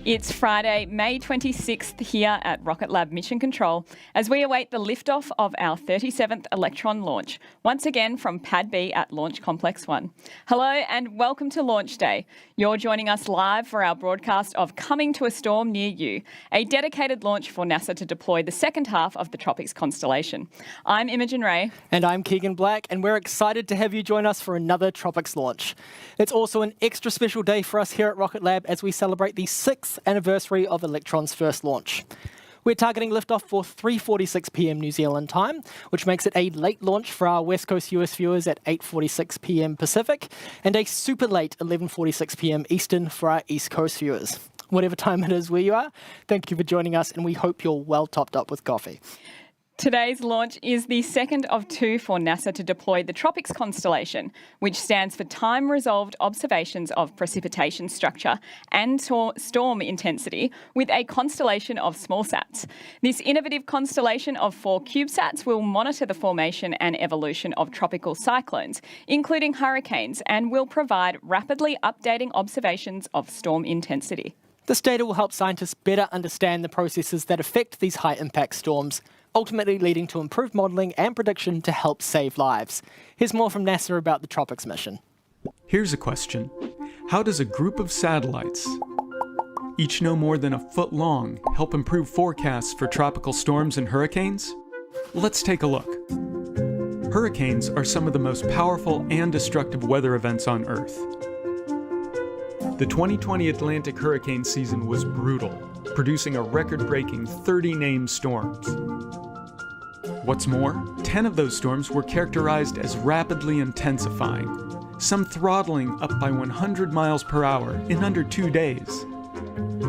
It's Friday, May 26th here at Rocket Lab Mission Control as we await the liftoff of our 37th Electron launch, once again from Pad B at Launch Complex 1. Hello and welcome to Launch Day. You're joining us live for our broadcast of Coming to a Storm Near You, a dedicated launch for NASA to deploy the second half of the Tropics constellation. I'm Imogen Ray. And I'm Keegan Black, and we're excited to have you join us for another Tropics launch. It's also an extra special day for us here at Rocket Lab as we celebrate the 6th anniversary of Electron's first launch. We're targeting liftoff for 3:46 p.m. New Zealand time, which makes it a late launch for our West Coast US viewers at 8:46 p.m. Pacific, and a super late 11:46 p.m. Eastern for our East Coast viewers. Whatever time it is where you are, thank you for joining us, and we hope you're well topped up with coffee. Today's launch is the second of two for NASA to deploy the Tropics constellation, which stands for Time-Resolved Observations of Precipitation Structure and Storm Intensity, with a constellation of smallsats. This innovative constellation of 4 CubeSats will monitor the formation and evolution of tropical cyclones, including hurricanes, and will provide rapidly updating observations of storm intensity. This data will help scientists better understand the processes that affect these high-impact storms, ultimately leading to improved modelling and prediction to help save lives. Here's more from NASA about the Tropics mission. Here's a question. How does a group of satellites, each no more than a foot long, help improve forecasts for tropical storms and hurricanes? Let's take a look. Hurricanes are some of the most powerful and destructive weather events on Earth. The 2020 Atlantic hurricane season was brutal, producing a record-breaking 30 named storms. What's more, 10 of those storms were characterized as rapidly intensifying, some throttling up by 100 miles per hour in under 2 days.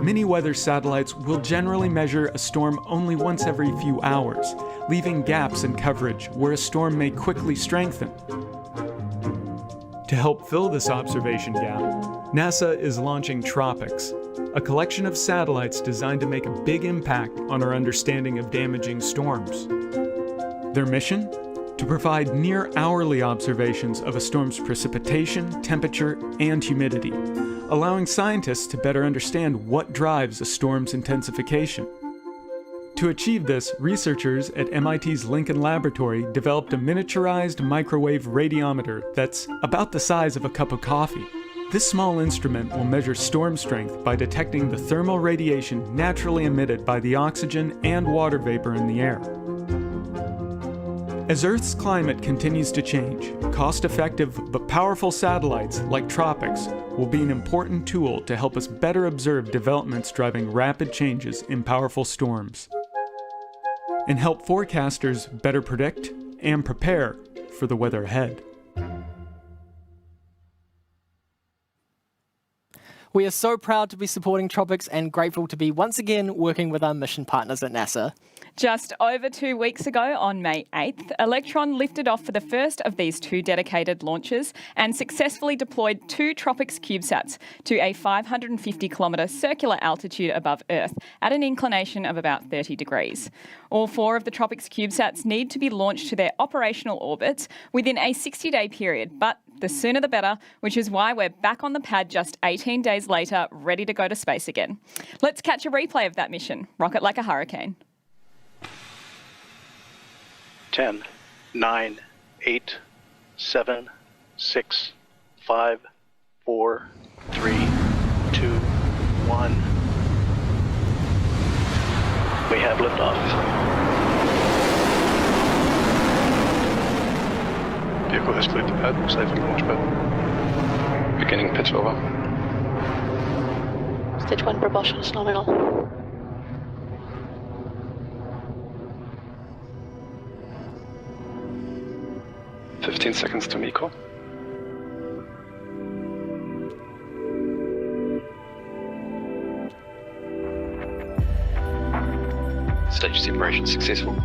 Many weather satellites will generally measure a storm only once every few hours, leaving gaps in coverage where a storm may quickly strengthen. To help fill this observation gap, NASA is launching TROPICS, a collection of satellites designed to make a big impact on our understanding of damaging storms. Their mission? To provide near-hourly observations of a storm's precipitation, temperature, and humidity, allowing scientists to better understand what drives a storm's intensification. To achieve this, researchers at MIT's Lincoln Laboratory developed a miniaturized microwave radiometer that's about the size of a cup of coffee. This small instrument will measure storm strength by detecting the thermal radiation naturally emitted by the oxygen and water vapor in the air. As Earth's climate continues to change, cost-effective but powerful satellites like TROPICS will be an important tool to help us better observe developments driving rapid changes in powerful storms, and help forecasters better predict and prepare for the weather ahead. We are so proud to be supporting Tropics and grateful to be once again working with our mission partners at NASA. Just over 2 weeks ago, on May 8th, Electron lifted off for the first of these 2 dedicated launches and successfully deployed 2 Tropics CubeSats to a 550-kilometre circular altitude above Earth at an inclination of about 30 degrees. All 4 of the Tropics CubeSats need to be launched to their operational orbits within a 60-day period, but the sooner the better, which is why we're back on the pad just 18 days later, ready to go to space again. Let's catch a replay of that mission. Rocket like a hurricane. 10, 9, 8, 7, 6, 5, 4, 3, 2, 1. We have liftoff. Vehicle has cleared the pad, safe on launch pad. Beginning pitch over. Stage 1 propulsion is nominal. "15 seconds to MECO. Stage separation successful.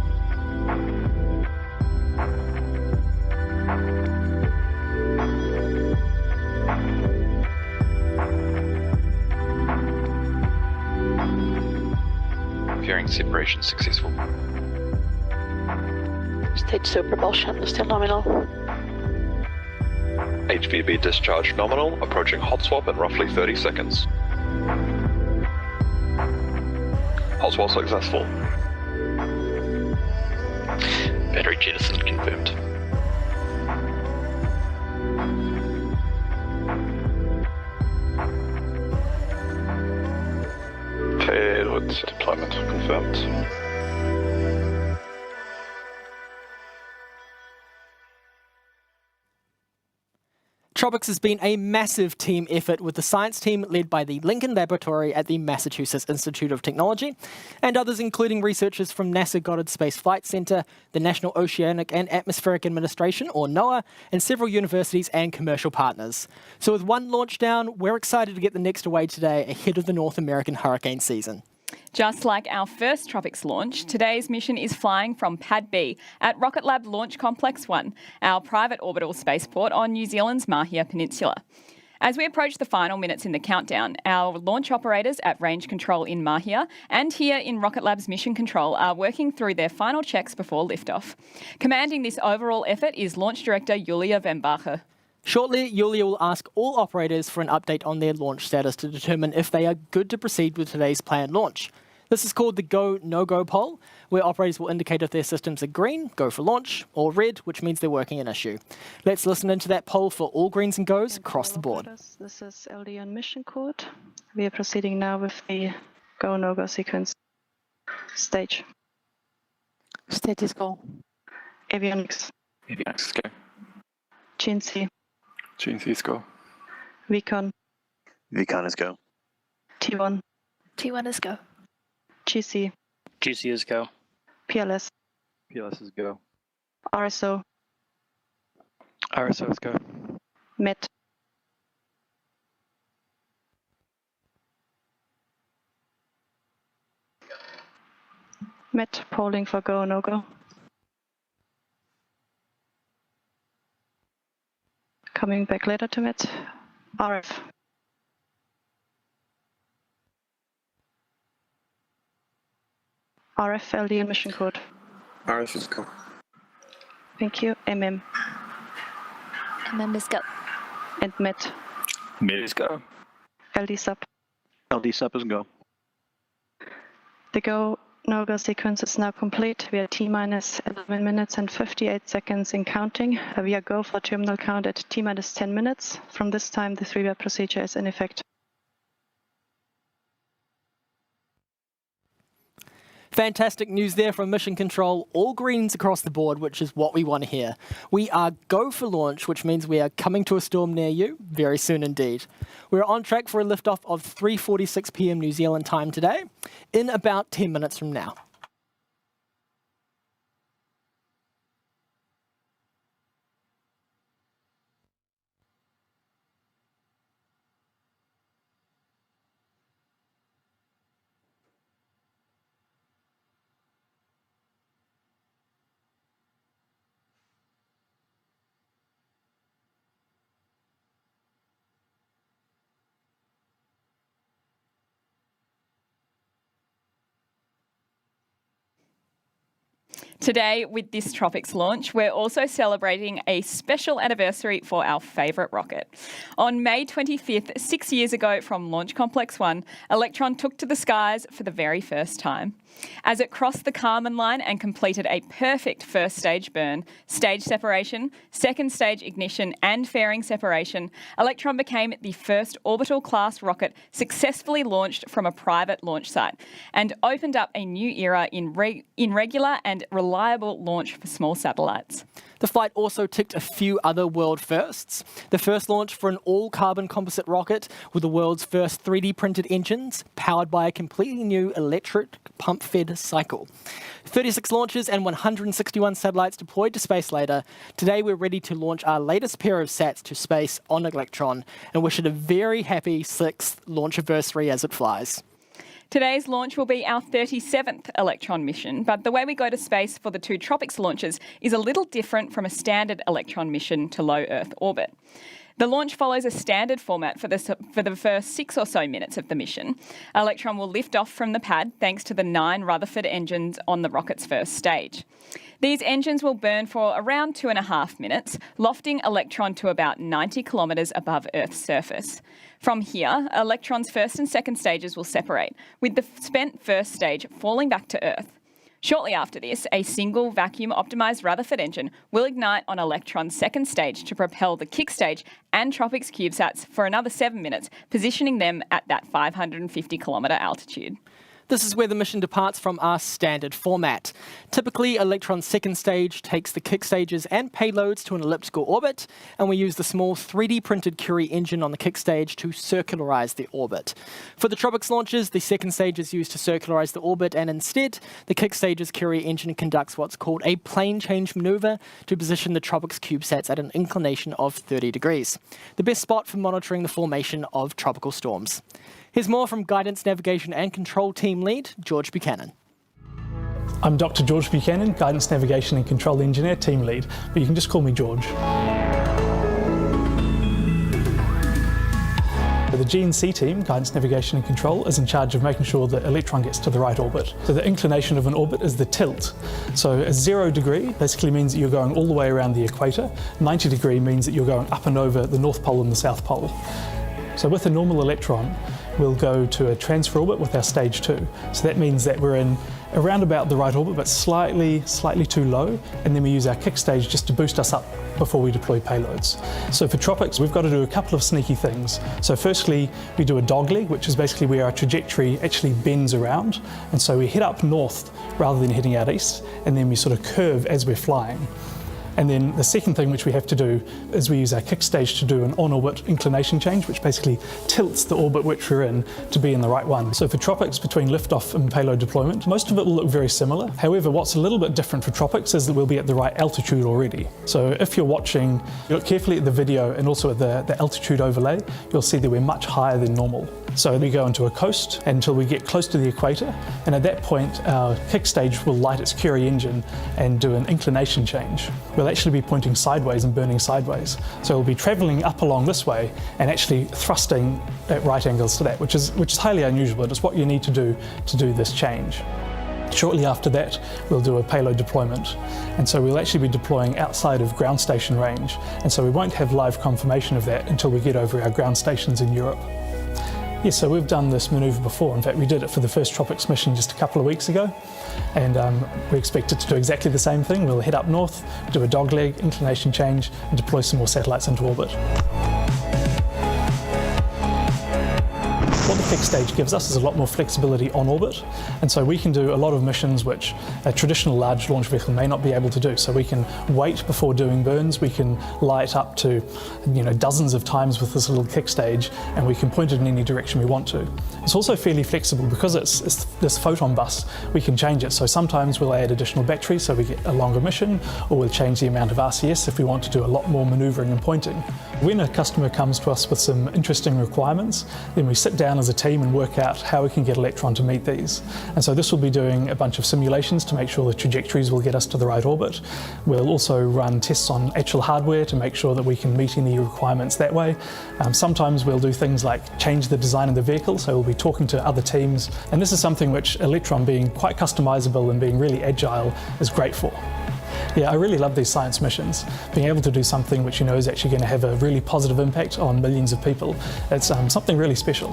Pairing separation successful. Stage 2 propulsion is still nominal. HVB discharge nominal, approaching hot swap in roughly 30 seconds. Pulse wall successful. Battery jettison confirmed. Payload deployment confirmed. Tropics has been a massive team effort with the science team led by the Lincoln Laboratory at the Massachusetts Institute of Technology and others including researchers from NASA Goddard Space Flight Center, the National Oceanic and Atmospheric Administration or NOAA, and several universities and commercial partners. So with one launch down, we're excited to get the next away today ahead of the North American hurricane season. Just like our first Tropics launch, today's mission is flying from Pad B at Rocket Lab Launch Complex 1, our private orbital spaceport on New Zealand's Mahia Peninsula. As we approach the final minutes in the countdown, our launch operators at Range Control in Mahia and here in Rocket Lab's Mission Control are working through their final checks before liftoff. Commanding this overall effort is Launch Director Julia Vembacher. Shortly, Julia will ask all operators for an update on their launch status to determine if they are good to proceed with today's planned launch. This is called the Go, No-Go poll, where operators will indicate if their systems are green, go for launch, or red, which means they're working an issue. Let's listen into that poll for all greens and goes across the board. This is LD on mission code. We are proceeding now with the Go, No-Go sequence. Stage. Stage is go. Avionics. Avionics go. GNC. GNC is go. Recon. Recon is go. T1. T1 is go. GC. GC is go. PLS. PLS is go. RSO. RSO is go. MET. MET polling for Go, No-Go. Coming back later to MET. RF. RF, LD and mission code. RF is go. Thank you. MM. MM is go. And MET. Mid is go. LD sub. LD sub is go. The Go, No-Go sequence is now complete. We are T-minus 11 minutes and 58 seconds in counting. We are go for terminal count at T-minus 10 minutes. From this time, the three-way procedure is in effect. Fantastic news there from Mission Control. All greens across the board, which is what we want to hear. We are go for launch, which means we are coming to a storm near you very soon indeed. We're on track for a liftoff of 3:46 p.m. New Zealand time today, in about 10 minutes from now. Today, with this Tropics launch, we're also celebrating a special anniversary for our favourite rocket. On May 25th, 6 years ago from Launch Complex 1, Electron took to the skies for the very first time. As it crossed the Kármán line and completed a perfect first stage burn, stage separation, second stage ignition and fairing separation, Electron became the first orbital class rocket successfully launched from a private launch site and opened up a new era in regular and reliable launch for small satellites. The flight also ticked a few other world firsts. The first launch for an all-carbon composite rocket with the world's first 3D printed engines, powered by a completely new electric pump-fed cycle. 36 launches and 161 satellites deployed to space later. Today we're ready to launch our latest pair of sats to space on Electron and wish it a very happy 6th launch anniversary as it flies. Today's launch will be our 37th Electron mission, but the way we go to space for the two Tropics launches is a little different from a standard Electron mission to low Earth orbit. The launch follows a standard format for the first 6 or so minutes of the mission. Electron will lift off from the pad thanks to the 9 Rutherford engines on the rocket's first stage. These engines will burn for around 2.5 minutes, lofting Electron to about 90 kilometres above Earth's surface. From here, Electron's first and second stages will separate, with the spent first stage falling back to Earth. Shortly after this, a single vacuum-optimised Rutherford engine will ignite on Electron's second stage to propel the kick stage and TROPICS CubeSats for another 7 minutes, positioning them at that 550-kilometre altitude. This is where the mission departs from our standard format. Typically, Electron's second stage takes the kick stages and payloads to an elliptical orbit, and we use the small 3D printed Curie engine on the kick stage to circularize the orbit. For the TROPICS launches, the second stage is used to circularize the orbit, and instead, the kick stage's Curie engine conducts what's called a plane change maneuver to position the TROPICS CubeSats at an inclination of 30 degrees, the best spot for monitoring the formation of tropical storms. Here's more from Guidance, Navigation and Control Team Lead, George Buchanan. I'm Dr. George Buchanan, Guidance, Navigation and Control Engineer, Team Lead, but you can just call me George. The G&C team, Guidance, Navigation and Control, is in charge of making sure that Electron gets to the right orbit. So the inclination of an orbit is the tilt. So a 0 degree basically means that you're going all the way around the equator. 90 degree means that you're going up and over the North Pole and the South Pole. So with a normal Electron, we'll go to a transfer orbit with our stage 2. So that means that we're in around about the right orbit, but slightly too low, and then we use our kick stage just to boost us up before we deploy payloads. So for TROPICS, we've got to do a couple of sneaky things. So firstly, we do a dogleg, which is basically where our trajectory actually bends around, and so we head up north rather than heading out east, and then we sort of curve as we're flying. And then the second thing which we have to do is we use our kick stage to do an on-orbit inclination change, which basically tilts the orbit which we're in to be in the right one. So for TROPICS, between liftoff and payload deployment, most of it will look very similar. However, what's a little bit different for TROPICS is that we'll be at the right altitude already. So if you're watching, you look carefully at the video and also at the altitude overlay, you'll see that we're much higher than normal. So we go into a coast until we get close to the equator, and at that point our kick stage will light its Curie engine and do an inclination change. We'll actually be pointing sideways and burning sideways. So we'll be travelling up along this way and actually thrusting at right angles to that, which is highly unusual, but it's what you need to do this change. Shortly after that, we'll do a payload deployment. And so we'll actually be deploying outside of ground station range. And so we won't have live confirmation of that until we get over our ground stations in Europe. Yes, so we've done this manoeuvre before. In fact, we did it for the first TROPICS mission just a couple of weeks ago. And we expect it to do exactly the same thing. We'll head up north, do a dogleg, inclination change, and deploy some more satellites into orbit. What the kick stage gives us is a lot more flexibility on orbit, and so we can do a lot of missions which a traditional large launch vehicle may not be able to do. So we can wait before doing burns, we can light up to dozens of times with this little kick stage, and we can point it in any direction we want to. It's also fairly flexible because it's this photon bus, we can change it. So sometimes we'll add additional batteries so we get a longer mission, or we'll change the amount of RCS if we want to do a lot more manoeuvring and pointing. When a customer comes to us with some interesting requirements, then we sit down as a team and work out how we can get Electron to meet these. And so this will be doing a bunch of simulations to make sure the trajectories will get us to the right orbit. We'll also run tests on actual hardware to make sure that we can meet any requirements that way. Sometimes we'll do things like change the design of the vehicle, so we'll be talking to other teams. And this is something which Electron, being quite customizable and being really agile, is great for. Yeah, I really love these science missions. Being able to do something which is actually going to have a really positive impact on millions of people. It's something really special.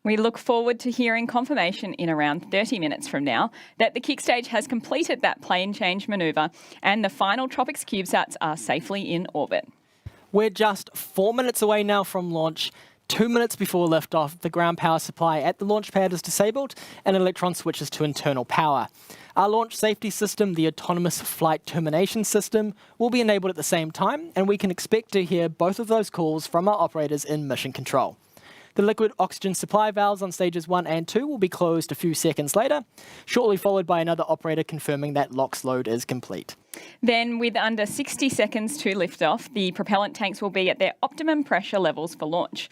We look forward to hearing confirmation in around 30 minutes from now that the kick stage has completed that plane change manoeuvre and the final TROPICS CubeSats are safely in orbit. We're just 4 minutes away now from launch. 2 minutes before liftoff, the ground power supply at the launch pad is disabled and Electron switches to internal power. Our launch safety system, the Autonomous Flight Termination System, will be enabled at the same time, and we can expect to hear both of those calls from our operators in mission control. The liquid oxygen supply valves on stages 1 and 2 will be closed a few seconds later, shortly followed by another operator confirming that LOX load is complete. Then, with under 60 seconds to lift off, the propellant tanks will be at their optimum pressure levels for launch.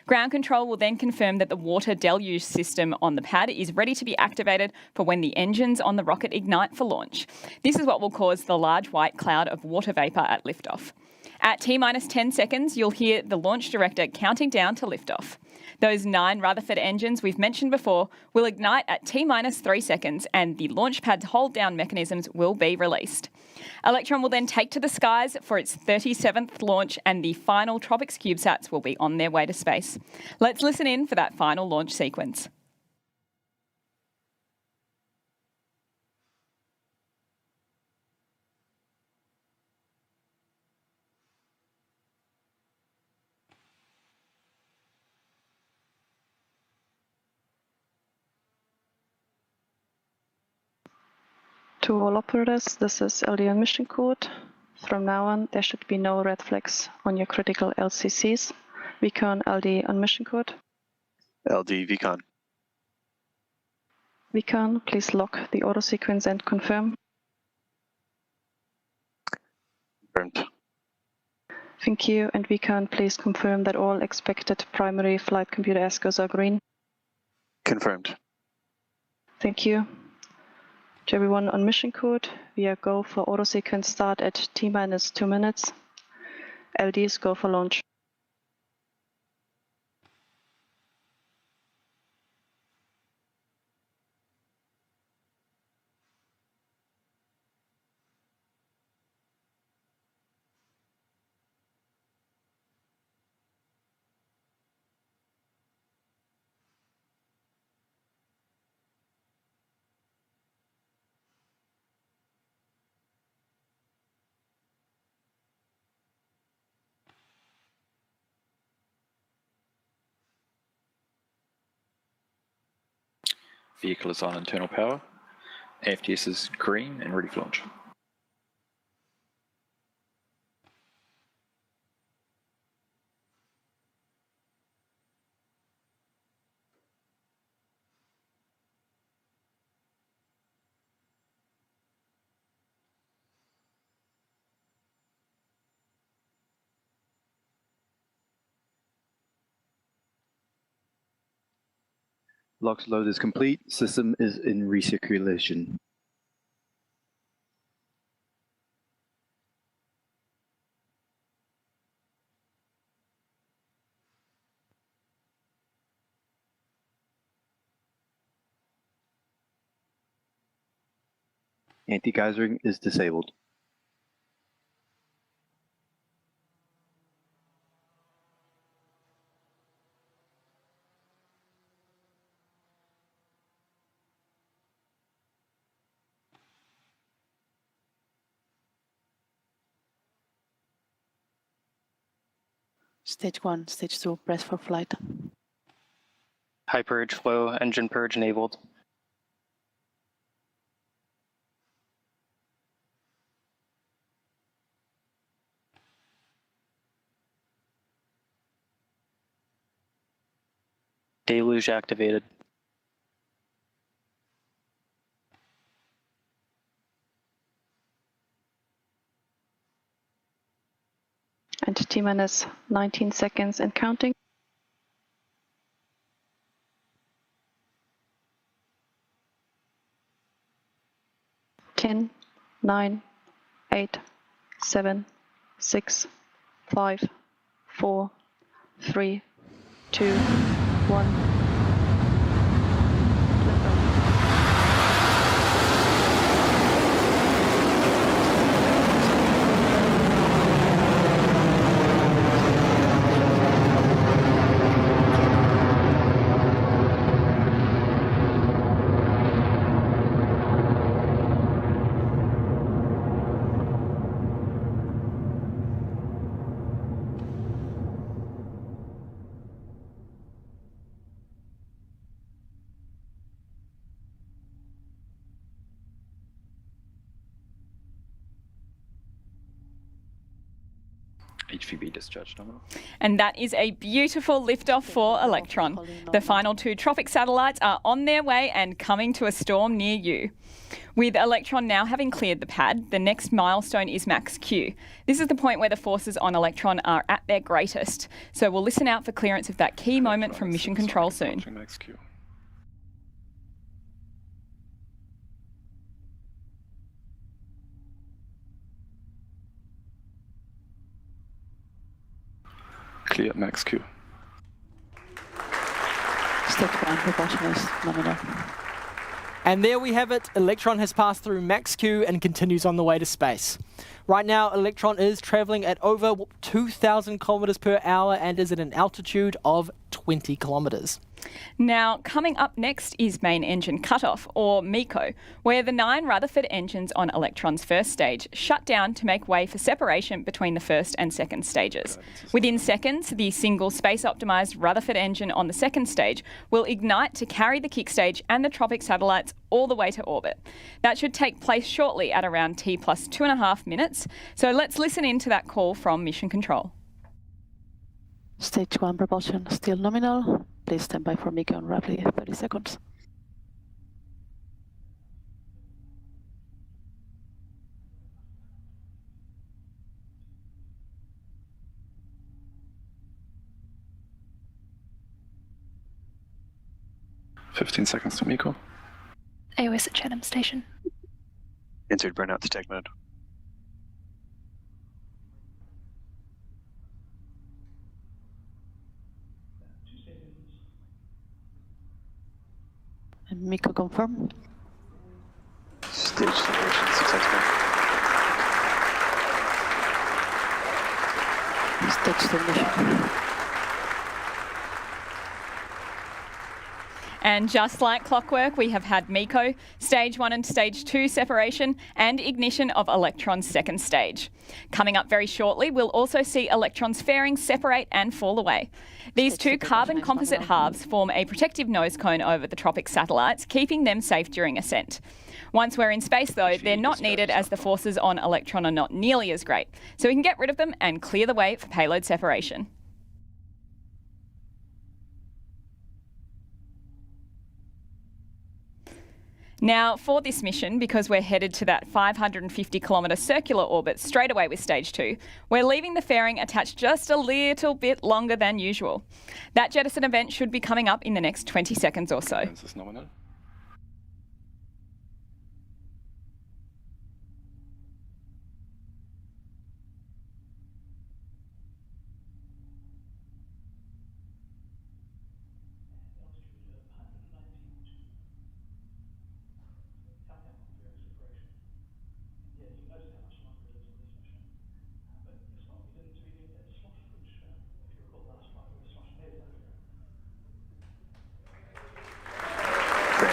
Ground control will then confirm that the water deluge system on the pad is ready to be activated for when the engines on the rocket ignite for launch. This is what will cause the large white cloud of water vapour at liftoff. At T-minus 10 seconds, you'll hear the launch director counting down to liftoff. Those 9 Rutherford engines we've mentioned before will ignite at T-minus 3 seconds and the launch pad's hold-down mechanisms will be released. Electron will then take to the skies for its 37th launch and the final TROPICS CubeSats will be on their way to space. Let's listen in for that final launch sequence. To all operators, this is LD on mission code. From now on, there should be no red flags on your critical LCCs. VCON LD on mission code. LD VCON. VCON, please lock the auto sequence and confirm. Confirmed. Thank you. And VCON, please confirm that all expected primary flight computer ASCOs are green. Confirmed. Thank you. To everyone on mission code, we are go for auto sequence start at T-minus 2 minutes. LDs go for launch. Vehicle is on internal power. AFTS is green and ready for launch. LOX load is complete. System is in recirculation. Anti-geysering is disabled. Stage 1, Stage 2, press for flight. High purge flow, engine purge enabled. Deluge activated. And T-minus 19 seconds and counting. Ten, 9, 8, 7, 6, 5, 4, 3, 2, 1. HVB discharge nominal. And that is a beautiful liftoff for Electron. The final 2 tropic satellites are on their way and coming to a storm near you. With Electron now having cleared the pad, the next milestone is max Q. This is the point where the forces on Electron are at their greatest. So we'll listen out for clearance of that key moment from Mission Control soon. Max Q. Clear at max Q. Stage 1 propulsion is nominal. And there we have it. Electron has passed through max Q and continues on the way to space. Right now, Electron is traveling at over 2,000 kilometers per hour and is at an altitude of 20 kilometers. Now, coming up next is main engine cutoff, or MECO, where the 9 Rutherford engines on Electron's first stage shut down to make way for separation between the first and second stages. Within seconds, the single space-optimised Rutherford engine on the second stage will ignite to carry the kick stage and the tropic satellites all the way to orbit. That should take place shortly at around T plus 2.5 minutes. So let's listen in to that call from Mission Control. Stage 1 propulsion still nominal. Please stand by for MECO in roughly 30 seconds. $15 seconds to MECO. AOS at Chatham Station. Insert burnout to tech mode. And MECO confirm. Stage separation successful. Stage 2 ignition. And just like clockwork, we have had MECO, Stage 1 and Stage 2 separation, and ignition of Electron's second stage. Coming up very shortly, we'll also see Electron's fairing separate and fall away. These 2 carbon composite halves form a protective nose cone over the tropic satellites, keeping them safe during ascent. Once we're in space, though, they're not needed as the forces on Electron are not nearly as great. So we can get rid of them and clear the way for payload separation. Now, for this mission, because we're headed to that 550-kilometre circular orbit straight away with Stage 2, we're leaving the fairing attached just a little bit longer than usual. That jettison event should be coming up in the next 20 seconds or so. Nominal.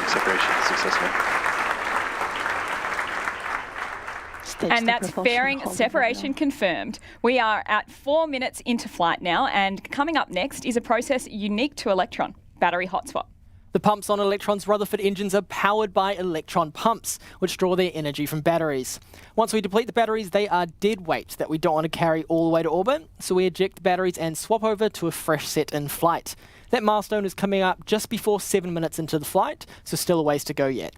Separation successful. And that's fairing separation confirmed. We are at 4 minutes into flight now, and coming up next is a process unique to Electron, battery hotspot. The pumps on Electron's Rutherford engines are powered by electron pumps, which draw their energy from batteries. Once we deplete the batteries, they are dead weight that we don't want to carry all the way to orbit, so we eject the batteries and swap over to a fresh set in flight. That milestone is coming up just before 7 minutes into the flight, so still a ways to go yet.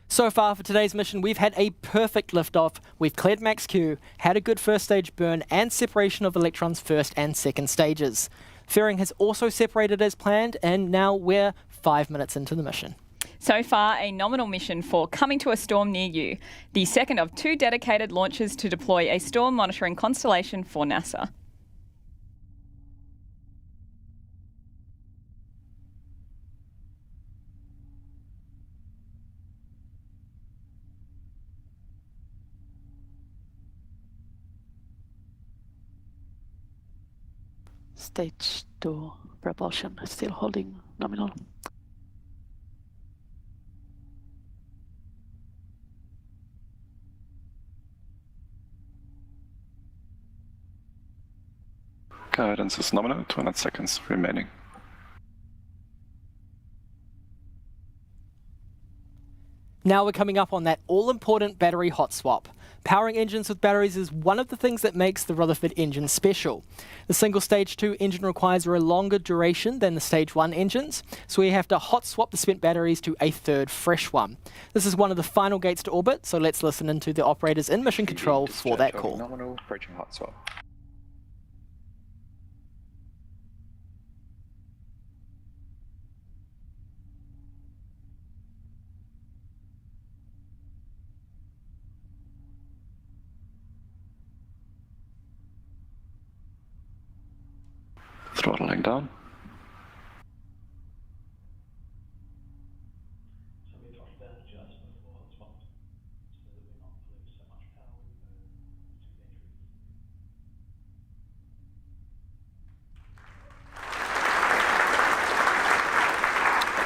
So far for today's mission, we've had a perfect liftoff. We've cleared max Q, had a good first stage burn, and separation of Electron's first and second stages. Fairing has also separated as planned, and now we're 5 minutes into the mission. So far, a nominal mission for coming to a storm near you, the second of 2 dedicated launches to deploy a storm monitoring constellation for NASA. Stage 2 propulsion, still holding nominal. Guidance is nominal, 200 seconds remaining. Now we're coming up on that all-important battery hot swap. Powering engines with batteries is one of the things that makes the Rutherford engine special. The single Stage 2 engine requires a longer duration than the Stage 1 engines, so we have to hot swap the spent batteries to a third fresh one. This is one of the final gates to orbit, so let's listen into the operators in mission control for that call. Nominal, approaching hot swap. Throttling down.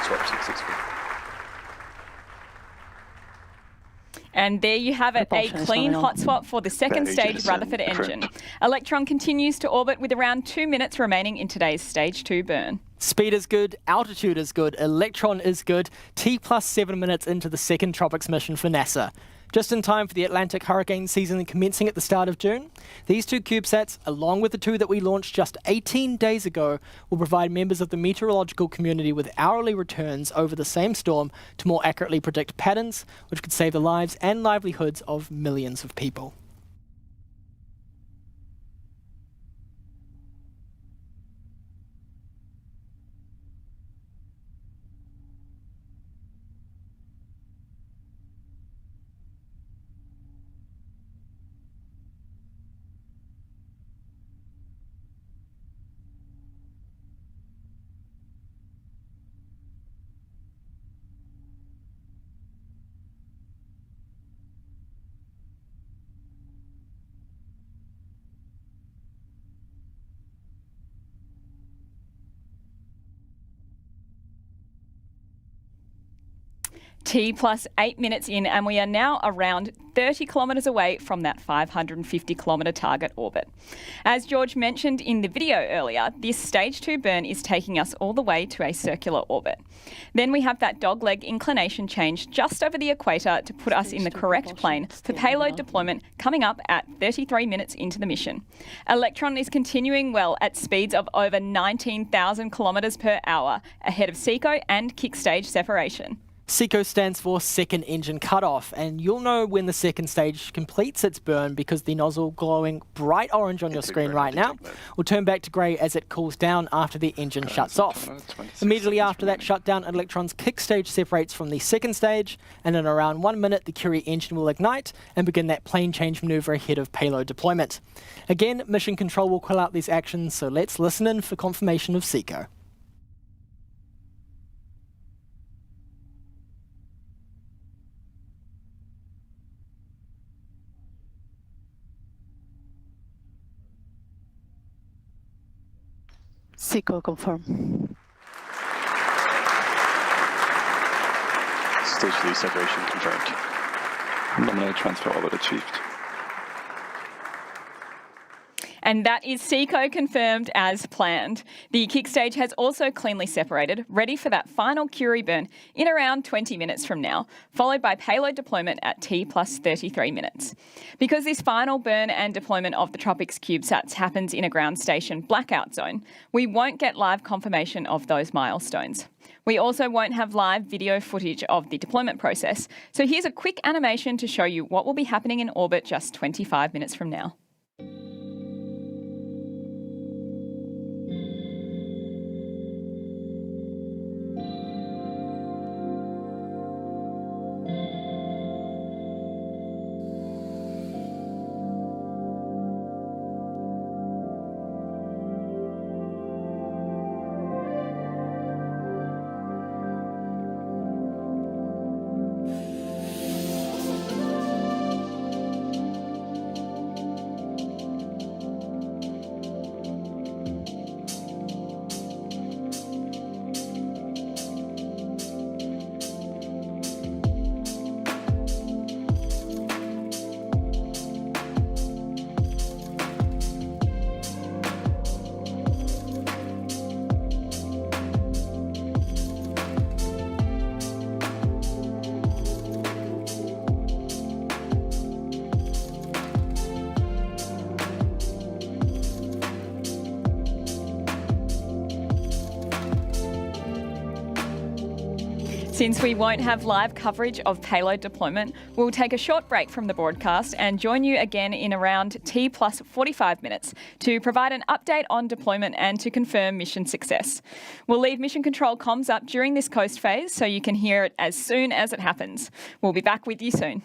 Swap successful. And there you have it, a Propulsion is clean nominal. hot swap for the second That stage engine is Rutherford confirmed. engine. Electron continues to orbit with around 2 minutes remaining in today's Stage 2 burn. Speed is good, altitude is good, Electron is good, T plus 7 minutes into the second Tropics mission for NASA. Just in time for the Atlantic hurricane season commencing at the start of June, these two CubeSats, along with the two that we launched just 18 days ago, will provide members of the meteorological community with hourly returns over the same storm to more accurately predict patterns, which could save the lives and livelihoods of millions of people. T plus 8 minutes in, and we are now around 30 kilometres away from that 550 kilometre target orbit. As George mentioned in the video earlier, this Stage 2 burn is taking us all the way to a circular orbit. Then we have that dogleg inclination change just over the equator to put us in the correct plane for payload deployment coming up at 33 minutes into the mission. Electron is continuing well at speeds of over 19,000 kilometres per hour, ahead of SECO and kick stage separation. SECO stands for second engine cutoff, and you'll know when the second stage completes its burn because the nozzle glowing bright orange on your screen right now will turn back to grey as it cools down after the engine shuts off. Immediately after that shutdown, Electron's kick stage separates from the second stage, and in around 1 minute the Curie engine will ignite and begin that plane change manoeuvre ahead of payload deployment. Again, mission control will call out these actions, so let's listen in for confirmation of SECO. SECO confirm. Stage 3 separation confirmed. Nominal transfer orbit achieved. And that is SECO confirmed as planned. The kick stage has also cleanly separated, ready for that final Curie burn in around 20 minutes from now, followed by payload deployment at T plus 33 minutes. Because this final burn and deployment of the Tropics CubeSats happens in a ground station blackout zone, we won't get live confirmation of those milestones. We also won't have live video footage of the deployment process, so here's a quick animation to show you what will be happening in orbit just 25 minutes from now. Since we won't have live coverage of payload deployment, we'll take a short break from the broadcast and join you again in around T plus 45 minutes to provide an update on deployment and to confirm mission success. We'll leave mission control comms up during this coast phase so you can hear it as soon as it happens. We'll be back with you soon.